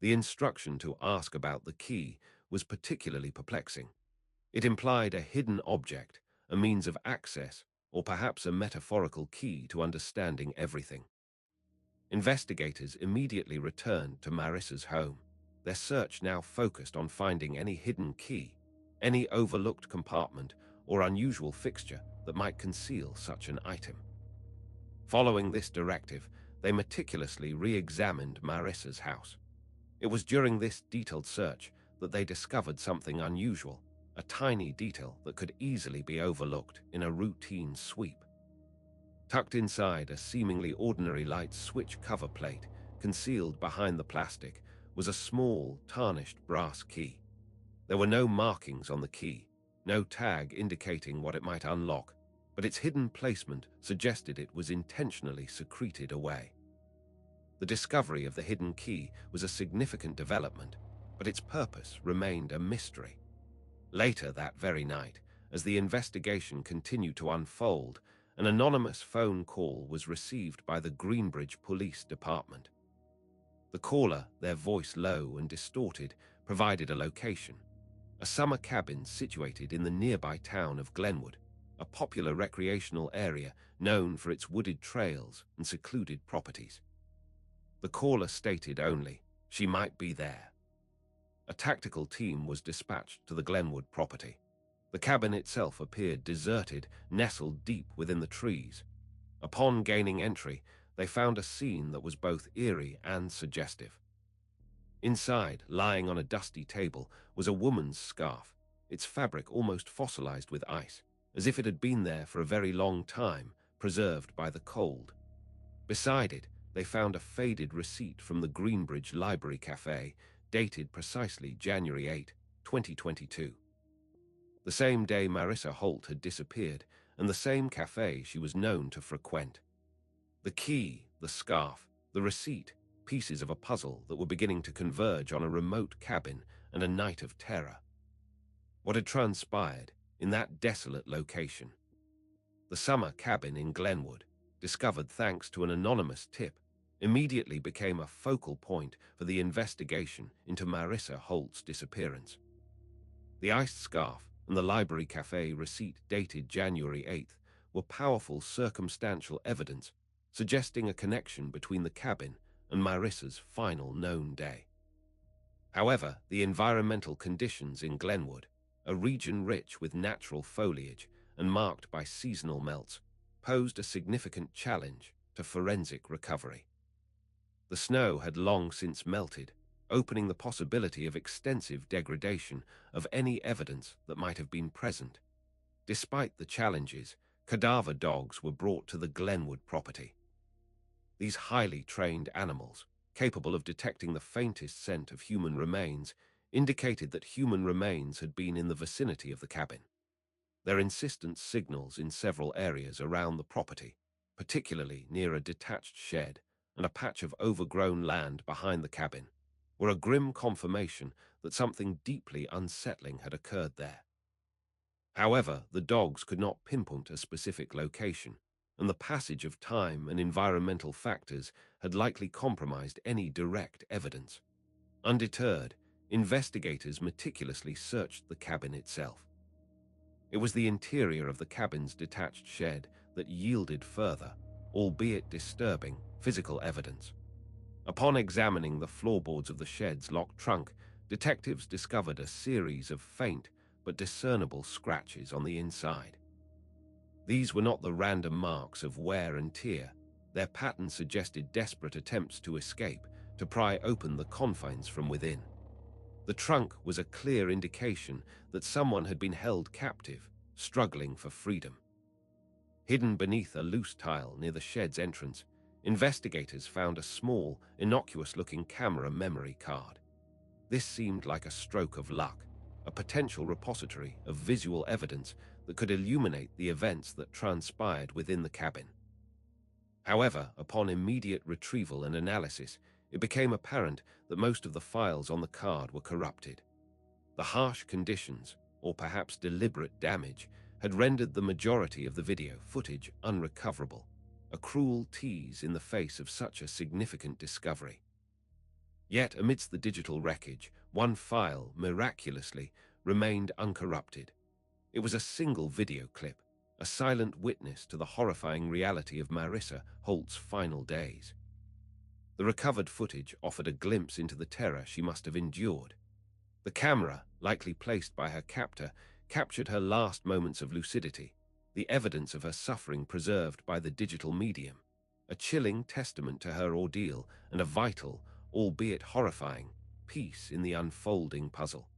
The instruction to ask about the key was particularly perplexing. It implied a hidden object, a means of access, or perhaps a metaphorical key to understanding everything. Investigators immediately returned to Marissa's home, their search now focused on finding any hidden key, any overlooked compartment or unusual fixture that might conceal such an item. Following this directive, they meticulously re-examined Marissa's house. It was during this detailed search that they discovered something unusual, a tiny detail that could easily be overlooked in a routine sweep. Tucked inside a seemingly ordinary light switch cover plate, concealed behind the plastic, was a small, tarnished brass key. There were no markings on the key, no tag indicating what it might unlock, but its hidden placement suggested it was intentionally secreted away. The discovery of the hidden key was a significant development, but its purpose remained a mystery. Later that very night, as the investigation continued to unfold, an anonymous phone call was received by the Greenbridge Police Department. The caller, their voice low and distorted, provided a location: a summer cabin situated in the nearby town of Glenwood, a popular recreational area known for its wooded trails and secluded properties. The caller stated only, "She might be there." A tactical team was dispatched to the Glenwood property. The cabin itself appeared deserted, nestled deep within the trees. Upon gaining entry, they found a scene that was both eerie and suggestive. Inside, lying on a dusty table, was a woman's scarf, its fabric almost fossilized with ice, as if it had been there for a very long time, preserved by the cold. Beside it, they found a faded receipt from the Greenbridge Library Cafe, dated precisely January 8, 2022. The same day Marissa Holt had disappeared, and the same cafe she was known to frequent. The key, the scarf, the receipt, pieces of a puzzle that were beginning to converge on a remote cabin and a night of terror. What had transpired in that desolate location? The summer cabin in Glenwood, discovered thanks to an anonymous tip, immediately became a focal point for the investigation into Marissa Holt's disappearance. The iced scarf and the library cafe receipt dated January 8th were powerful circumstantial evidence suggesting a connection between the cabin and Marissa's final known day. However, the environmental conditions in Glenwood, a region rich with natural foliage and marked by seasonal melts, posed a significant challenge to forensic recovery. The snow had long since melted, opening the possibility of extensive degradation of any evidence that might have been present. Despite the challenges, cadaver dogs were brought to the Glenwood property. These highly trained animals, capable of detecting the faintest scent of human remains, indicated that human remains had been in the vicinity of the cabin. Their insistent signals in several areas around the property, particularly near a detached shed and a patch of overgrown land behind the cabin, were a grim confirmation that something deeply unsettling had occurred there. However, the dogs could not pinpoint a specific location, and the passage of time and environmental factors had likely compromised any direct evidence. Undeterred, investigators meticulously searched the cabin itself. It was the interior of the cabin's detached shed that yielded further, albeit disturbing, physical evidence. Upon examining the floorboards of the shed's locked trunk, detectives discovered a series of faint but discernible scratches on the inside. These were not the random marks of wear and tear. Their pattern suggested desperate attempts to escape, to pry open the confines from within. The trunk was a clear indication that someone had been held captive, struggling for freedom. Hidden beneath a loose tile near the shed's entrance, investigators found a small, innocuous-looking camera memory card. This seemed like a stroke of luck, a potential repository of visual evidence that could illuminate the events that transpired within the cabin. However, upon immediate retrieval and analysis, it became apparent that most of the files on the card were corrupted. The harsh conditions, or perhaps deliberate damage, had rendered the majority of the video footage unrecoverable, a cruel tease in the face of such a significant discovery. Yet, amidst the digital wreckage, one file, miraculously, remained uncorrupted. It was a single video clip, a silent witness to the horrifying reality of Marissa Holt's final days. The recovered footage offered a glimpse into the terror she must have endured. The camera, likely placed by her captor, captured her last moments of lucidity, the evidence of her suffering preserved by the digital medium, a chilling testament to her ordeal and a vital, albeit horrifying, piece in the unfolding puzzle.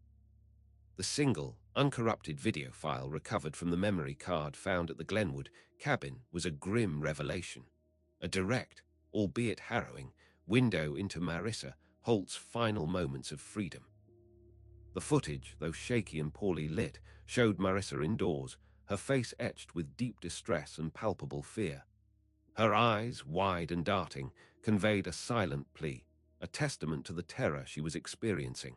The single, uncorrupted video file recovered from the memory card found at the Glenwood cabin was a grim revelation, a direct, albeit harrowing, window into Marissa Holt's final moments of freedom. The footage, though shaky and poorly lit, showed Marissa indoors, her face etched with deep distress and palpable fear. Her eyes, wide and darting, conveyed a silent plea, a testament to the terror she was experiencing.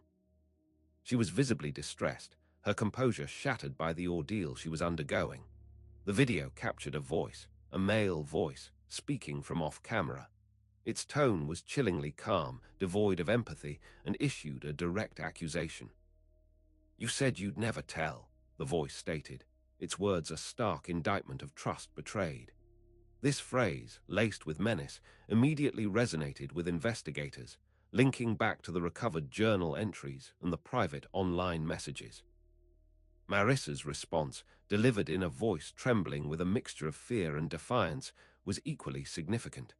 She was visibly distressed, her composure shattered by the ordeal she was undergoing. The video captured a voice, a male voice, speaking from off-camera. Its tone was chillingly calm, devoid of empathy, and issued a direct accusation. "You said you'd never tell," the voice stated, its words a stark indictment of trust betrayed. This phrase, laced with menace, immediately resonated with investigators, linking back to the recovered journal entries and the private online messages. Marissa's response, delivered in a voice trembling with a mixture of fear and defiance, was equally significant.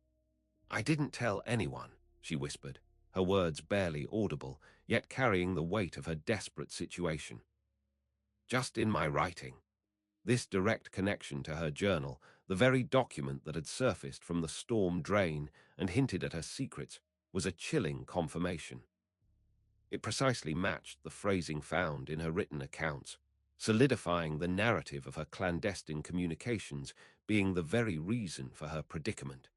"I didn't tell anyone," she whispered, her words barely audible, yet carrying the weight of her desperate situation. "Just in my writing." This direct connection to her journal, the very document that had surfaced from the storm drain and hinted at her secrets, was a chilling confirmation. It precisely matched the phrasing found in her written accounts, solidifying the narrative of her clandestine communications being the very reason for her predicament.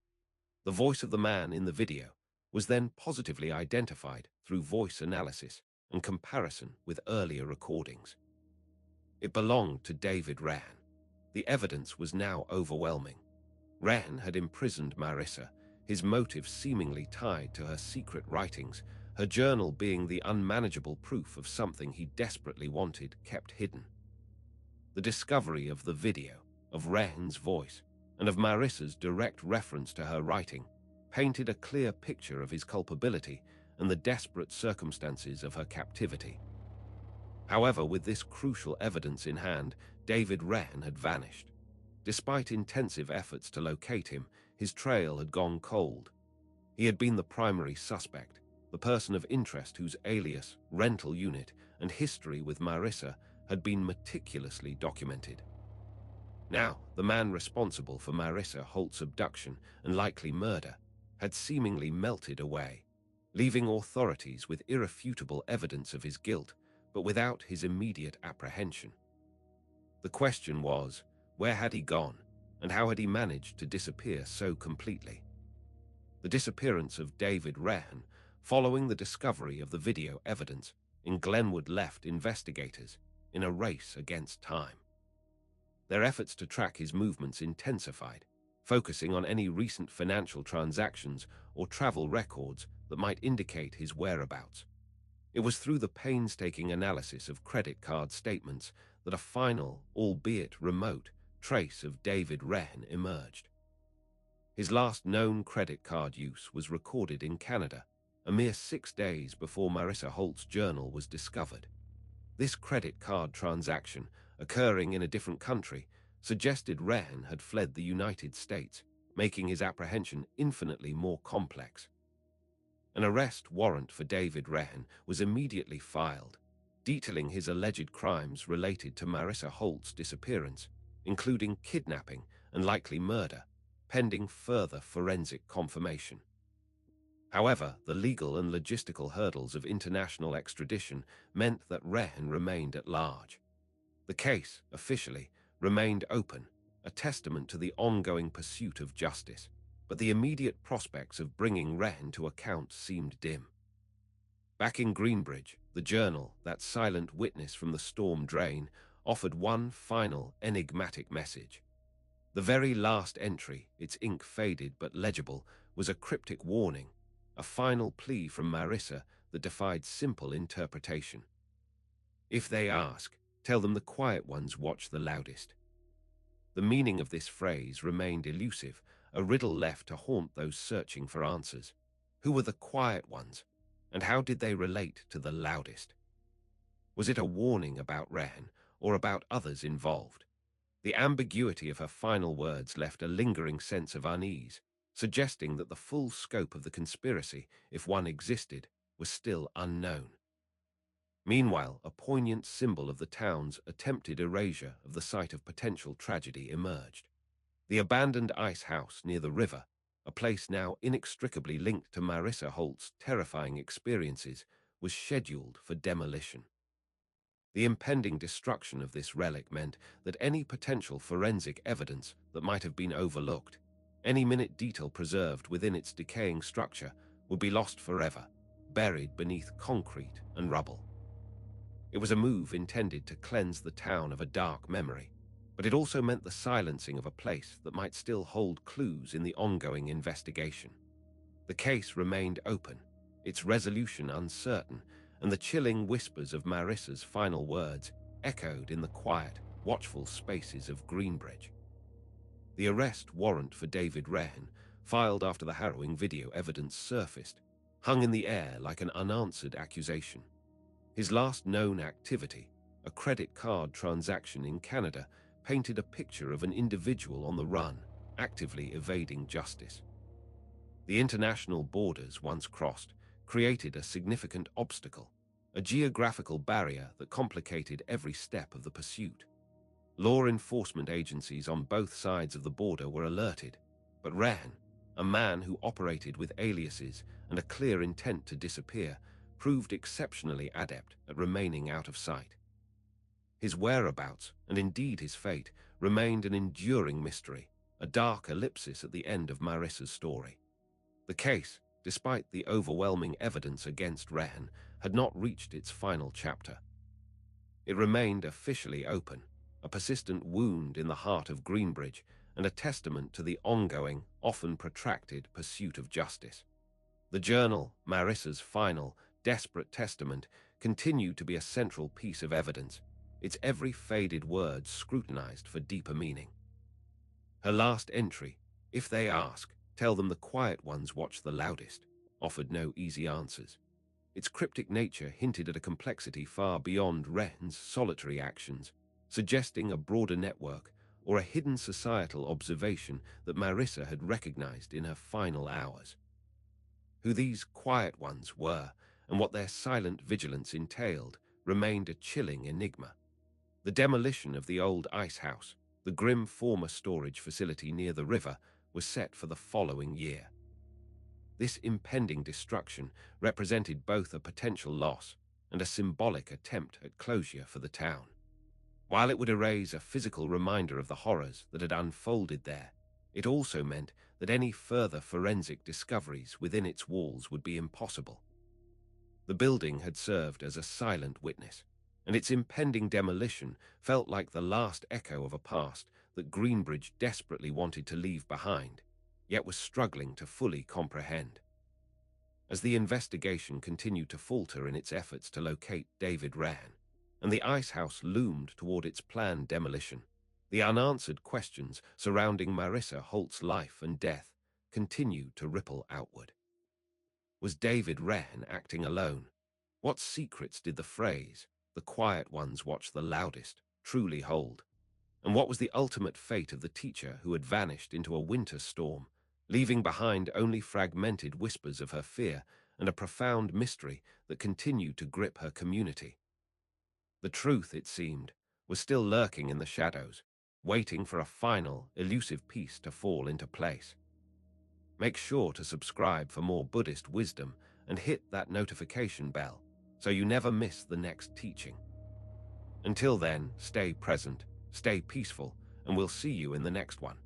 The voice of the man in the video was then positively identified through voice analysis and comparison with earlier recordings. It belonged to David Wren. The evidence was now overwhelming. Wren had imprisoned Marissa, his motive seemingly tied to her secret writings, her journal being the unmanageable proof of something he desperately wanted kept hidden. The discovery of the video, of Wren's voice, and of Marissa's direct reference to her writing painted a clear picture of his culpability and the desperate circumstances of her captivity. However, with this crucial evidence in hand, David Wren had vanished. Despite intensive efforts to locate him, his trail had gone cold. He had been the primary suspect, the person of interest whose alias, rental unit, and history with Marissa had been meticulously documented. Now, the man responsible for Marissa Holt's abduction and likely murder had seemingly melted away, leaving authorities with irrefutable evidence of his guilt, but without his immediate apprehension. The question was, where had he gone, and how had he managed to disappear so completely? The disappearance of David Wren, following the discovery of the video evidence in Glenwood, left investigators in a race against time. Their efforts to track his movements intensified, focusing on any recent financial transactions or travel records that might indicate his whereabouts. It was through the painstaking analysis of credit card statements that a final, albeit remote, trace of David Wren emerged. His last known credit card use was recorded in Canada, a mere 6 days before Marissa Holt's journal was discovered. This credit card transaction, occurring in a different country, suggested Rehan had fled the United States, making his apprehension infinitely more complex. An arrest warrant for David Rehan was immediately filed, detailing his alleged crimes related to Marissa Holt's disappearance, including kidnapping and likely murder, pending further forensic confirmation. However, the legal and logistical hurdles of international extradition meant that Rehan remained at large. The case, officially, remained open, a testament to the ongoing pursuit of justice, but the immediate prospects of bringing Rehan to account seemed dim. Back in Greenbridge, the journal, that silent witness from the storm drain, offered one final, enigmatic message. The very last entry, its ink faded but legible, was a cryptic warning, a final plea from Marissa that defied simple interpretation. If they ask, tell them the quiet ones watch the loudest. The meaning of this phrase remained elusive, a riddle left to haunt those searching for answers. Who were the quiet ones, and how did they relate to the loudest? Was it a warning about Rehan, or about others involved? The ambiguity of her final words left a lingering sense of unease, suggesting that the full scope of the conspiracy, if one existed, was still unknown. Meanwhile, a poignant symbol of the town's attempted erasure of the site of potential tragedy emerged. The abandoned ice house near the river, a place now inextricably linked to Marissa Holt's terrifying experiences, was scheduled for demolition. The impending destruction of this relic meant that any potential forensic evidence that might have been overlooked, any minute detail preserved within its decaying structure, would be lost forever, buried beneath concrete and rubble. It was a move intended to cleanse the town of a dark memory, but it also meant the silencing of a place that might still hold clues in the ongoing investigation. The case remained open, its resolution uncertain, and the chilling whispers of Marissa's final words echoed in the quiet, watchful spaces of Greenbridge. The arrest warrant for David Rehan, filed after the harrowing video evidence surfaced, hung in the air like an unanswered accusation. His last known activity, a credit card transaction in Canada, painted a picture of an individual on the run, actively evading justice. The international borders once crossed created a significant obstacle, a geographical barrier that complicated every step of the pursuit. Law enforcement agencies on both sides of the border were alerted, but Rehan, a man who operated with aliases and a clear intent to disappear, proved exceptionally adept at remaining out of sight. His whereabouts, and indeed his fate, remained an enduring mystery, a dark ellipsis at the end of Marissa's story. The case, despite the overwhelming evidence against Rehan, had not reached its final chapter. It remained officially open, a persistent wound in the heart of Greenbridge and a testament to the ongoing, often protracted pursuit of justice. The journal, Marissa's final, desperate testament, continued to be a central piece of evidence, its every faded word scrutinized for deeper meaning. Her last entry, if they ask, tell them the quiet ones watch the loudest, offered no easy answers. Its cryptic nature hinted at a complexity far beyond Rehan's solitary actions, suggesting a broader network or a hidden societal observation that Marissa had recognized in her final hours. Who these quiet ones were and what their silent vigilance entailed remained a chilling enigma. The demolition of the old ice house, the grim former storage facility near the river, was set for the following year. This impending destruction represented both a potential loss and a symbolic attempt at closure for the town. While it would erase a physical reminder of the horrors that had unfolded there, it also meant that any further forensic discoveries within its walls would be impossible. The building had served as a silent witness, and its impending demolition felt like the last echo of a past that Greenbridge desperately wanted to leave behind, yet was struggling to fully comprehend. As the investigation continued to falter in its efforts to locate David Rehan, and the ice house loomed toward its planned demolition, the unanswered questions surrounding Marissa Holt's life and death continued to ripple outward. Was David Wren acting alone? What secrets did the phrase, "the quiet ones watch the loudest," truly hold? And what was the ultimate fate of the teacher who had vanished into a winter storm, leaving behind only fragmented whispers of her fear and a profound mystery that continued to grip her community? The truth, it seemed, was still lurking in the shadows, waiting for a final, elusive piece to fall into place. Make sure to subscribe for more Buddhist wisdom and hit that notification bell so you never miss the next teaching. Until then, stay present, stay peaceful, and we'll see you in the next one.